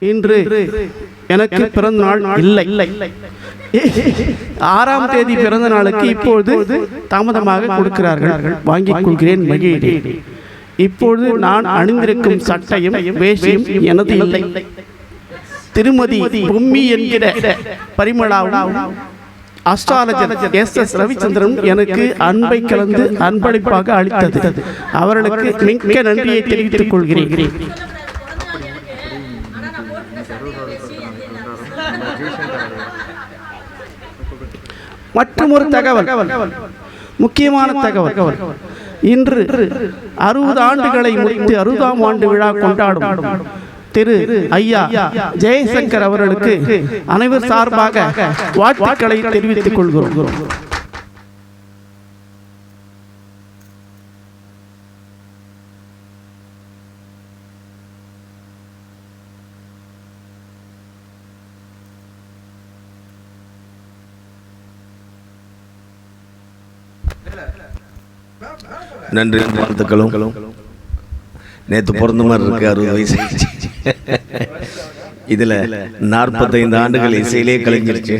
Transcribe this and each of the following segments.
இன்று எனக்கு பிறந்த நாள் இல்லை. 6ஆம் தேதி பிறந்த நாளுக்கு இப்பொழுது தாமதமாக கொடுக்கிறார்கள். வாங்கிக் கொள்கிறேன், மகிழ்கிறேன். இப்பொழுது நான் அணிந்திருக்கும் சட்டையும் வேஷ்டியும் எனது இல்லை. திருமதி பொம்மி என்கிற பரிமளாவும் அஸ்ட்ராலஜர் SS ரவிச்சந்திரன் எனக்கு அன்பை கலந்து அன்பளிப்பாக அளித்தது. அவர்களுக்கு மிக்க நன்றியை தெரிவித்துக் கொள்கிறேன். மற்றொரு தகவல், முக்கியமான தகவல். இன்று 60 ஆண்டுகளை முடித்து 60ஆம் ஆண்டு விழா கொண்டாடும் திரு ஐயா ஜெயசங்கர் அவர்களுக்கு அனைவர் சார்பாக வாழ்த்துக்களை தெரிவித்துக் கொள்கிறோம். நன்றி, வாழ்த்துக்களும். நேற்று பிறந்த மாதிரி இருக்கு, 60 வயசு. இதில் 45 ஆண்டுகள் இசையிலே கலைஞ்சிருச்சு.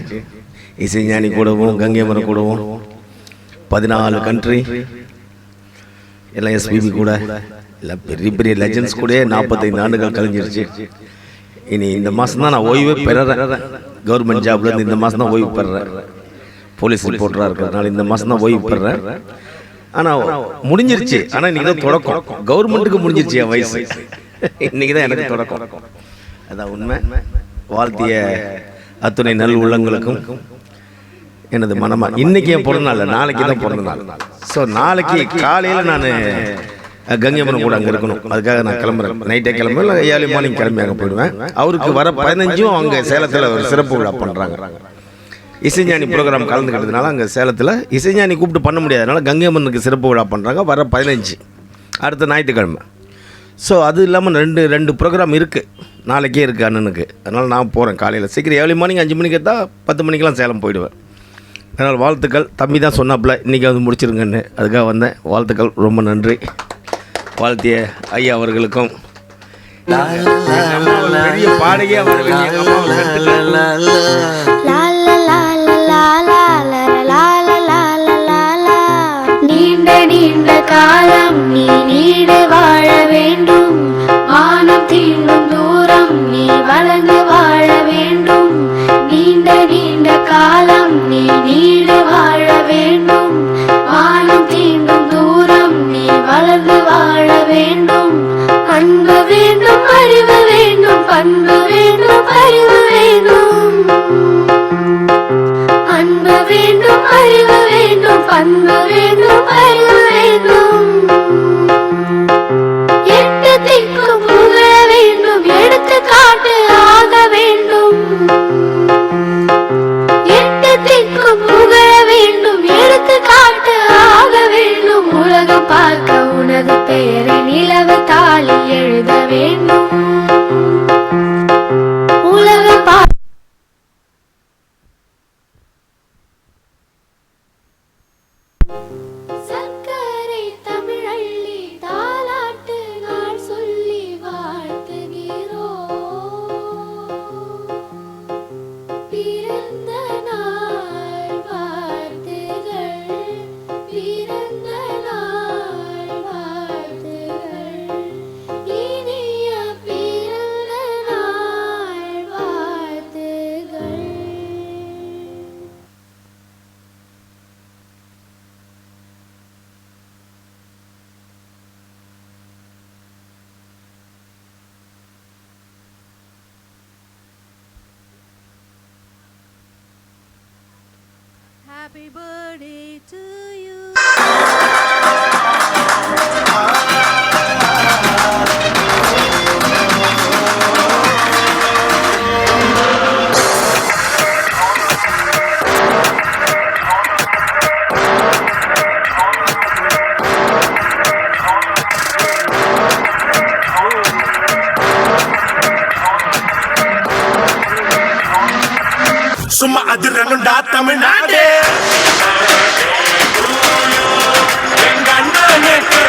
இசைஞானி கூடவும் கங்கை மரம் கூடவும் 14 கண்ட்ரி எல்லாம் SPB கூட எல்லாம் பெரிய பெரிய லெஜண்ட்ஸ் கூட 45 ஆண்டுகள் கலைஞ்சிருச்சு. இனி இந்த மாதம் தான் நான் ஓய்வே பெறறேன். கவர்மெண்ட் ஜாப்லேருந்து இந்த மாதம் தான் ஓய்வு பெறறேன். போலீஸ் ரிப்போர்ட்டராக இருக்கிறதுனால இந்த மாதம் தான் ஓய்வு பெறறேன். ஆனால் முடிஞ்சிருச்சு. ஆனால் இன்றைக்கி தான் தொடக்கம். கவர்மெண்ட்டுக்கு முடிஞ்சிருச்சு என் வயசு. இன்றைக்கி தான் எனக்கு தொடக்கம். அதான் உண்மை. வாழ்த்திய அத்துணை நல் உள்ளங்களுக்கும் எனது மனமாக இன்றைக்கி என் பிறந்த நாள், நாளைக்கு தான் பிறந்த நாள். ஸோ நாளைக்கு காலையில் நான் கங்கைமரம் கூட அங்கே இருக்கணும். அதுக்காக நான் கிளம்புறேன். நைட்டே கிளம்புறேன், இல்லை ஏர்லி மார்னிங் கிளம்பி அங்கே போயிடுவேன். அவருக்கு வர 15 அங்கே சேலத்தில் ஒரு சிறப்பு விழா பண்ணுறாங்க. இசைஞானி ப்ரோக்ராம் கலந்துக்கிட்டதுனால அங்கே சேலத்தில் இசைஞானி கூப்பிட்டு பண்ண முடியாதனால கங்கைமரனுக்கு சிறப்பு விழா பண்ணுறாங்க. வர 15 அடுத்த ஞாயிற்றுக்கிழமை. ஸோ அது இல்லாமல் ரெண்டு ப்ரோக்ராம் இருக்குது. நாளைக்கே இருக்குது அண்ணனுக்கு. அதனால் நான் போகிறேன் காலையில் சீக்கிரம் ஏர்லி மார்னிங் 5 மணிக்கு தான் 10 மணிக்கெலாம் சேலம் போயிடுவேன். அதனால் வாழ்த்துக்கள். தம்பி தான் சொன்னாப்புல இன்றைக்கி வந்து முடிச்சிருங்கன்னு, அதுக்காக வந்தேன். வாழ்த்துக்கள், ரொம்ப நன்றி. வாழ்த்திய ஐயா அவர்களுக்கும் பெரிய பாடகே நீண்ட காலம் நீ நீடு வாழ வேண்டும். வானம் தீண்டும் தூரம் நீ வளர்ந்து வாழ வேண்டும். நீண்ட காலம் நீ நீடு வாழ வேண்டும். வானம் தீண்டும் தூரம் நீ வளர்ந்து வாழ வேண்டும். அன்பு வேண்டும், அறிவு வேண்டும், பண்பு வேண்டும், அறிவு வேண்டும். அன்பு வேண்டும், அறிவு வேண்டும், பண்பு வேண்டும், அறிவு வேண்டும். 8 திக்கும் புகழ வேண்டும், எடுத்துக்காட்டு ஆக வேண்டும். 8 திக்கும் புகழ வேண்டும், எடுத்துக்காட்டு ஆக வேண்டும். உலகம் பார்க்க உனது பெயரை நிலவு தாளி எழுத வேண்டும். உலகம் பார்க்க சக்கரை தமிழள்ளி தாலாட்டு நாள் சொல்லி வாழ்த்துகிறோம். பிறந்த நாள் வாழ்த்துகள், பிறந்த நாள் வாழ்த்துகள், இனிய பிறந்த நாள் வாழ்த்துகள். Happy birthday to you. சும்மா அதிரணுண்டா தமிழ்நாடு. எங்க அண்ணனுக்கு